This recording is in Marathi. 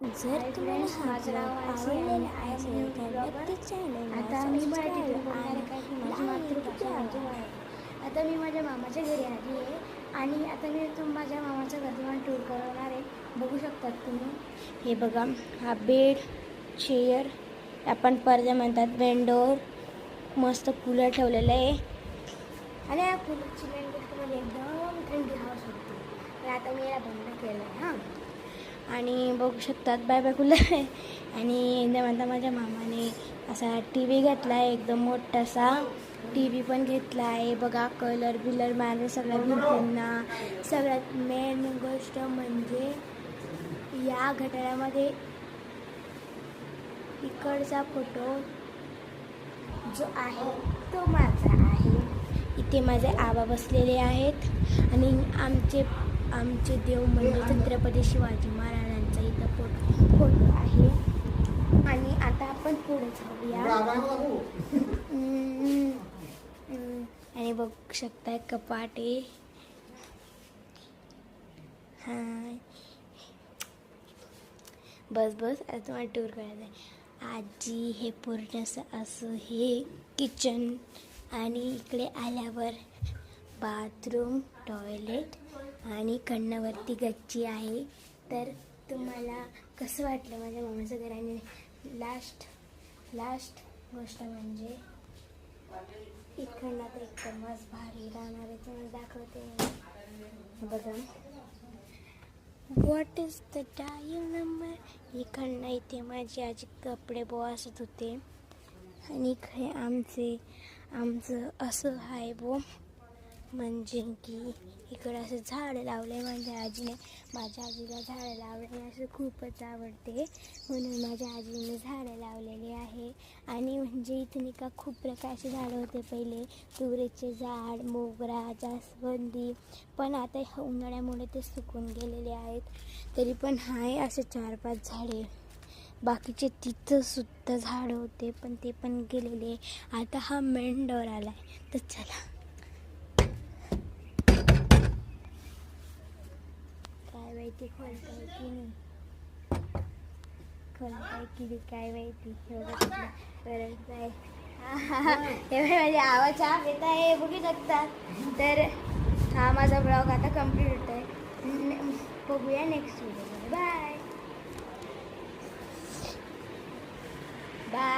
जर तुम्हाला माझं नाव आवडलेलं असेल तर नक्कीच चॅनल आता मी मराठीतून बोलणार आहे कारण की माझी मातृभाषा म्हणजे मराठी. आता मी माझ्या मामाच्या घरी आली आहे आणि आता मी माझ्या मामाच्या घरी टूर करणार आहे. बघू शकतात तुम्ही. हे बघा, हा बेड, चेअर, आपण पडदे म्हणतात, विंडोर, मस्त कूलर ठेवलेलं आहे आणि या कूलरची मेन गोष्ट म्हणजे एकदम थंडी हवा सुटते. तर आता मी याला बंद केलं आहे हां. आणि बघू शकतात बाय बाय कूलर आहे. आणि एकदम आता माझ्या मामाने असा टी व्ही घेतला आहे, एकदम मोठासा टी व्ही पण घेतला आहे. बघा, कलर बिलर मारले सगळ्या भिंतींना. सगळ्यात मेन गोष्ट म्हणजे या घड्याळामध्ये इकडचा फोटो जो आहे तो माझा आहे. इथे माझे आबा बसलेले आहेत आणि आमचे देव म्हणजे छत्रपती शिवाजी महाराजांचा इथं फोटो आहे. आणि आता आपण पुढे जाऊया. आणि बघू शकताय कपाट आहे. हां, बस आता तुम्हाला टूर करायचं आहे. आजी, हे पूर्ण असं हे किचन आणि इकडे आल्यावर बाथरूम, टॉयलेट आणि कन्नावरती गच्ची आहे. तर तुम्हाला कसं वाटलं माझ्या मामाचं घर? आणि लास्ट गोष्ट म्हणजे इकडनं तर एकदमच भारी राहणार आहे. तुम्हाला दाखवते बघा. What is the dial number. इकडनं इथे माझी आजी कपडे बॉसत होते आणि इकडे आमचं असं आहे म्हणजे की इकडं असं झाडं लावलं आहे माझ्या आजीने. माझ्या आजीला झाडं लावणे असं खूपच आवडते म्हणून माझ्या आजीने झाडं लावलेली आहे. आणि म्हणजे इथे नाही का खूप प्रकारचे झाडं होते पहिले, तुरीचे झाड, मोगरा, जास्वंदी, पण आता उन्हाळ्यामुळे ते सुकून गेलेले आहेत. तरी पण आहे असे 4-5 झाडे. बाकीचे तिथं सुद्धा झाडं होते पण ते पण गेलेले. आता हा मेन डोर आला आहे, तर चला. काय माहिती खोलताय की नाही, खोलताय की नाही काय माहिती. परत नाही एवढे माझे आवाज येत आहे, बघू शकतात. तर हा माझा ब्लॉग आता कम्प्लीट होत आहे. बघूया नेक्स्ट व्हिडिओमध्ये. बाय.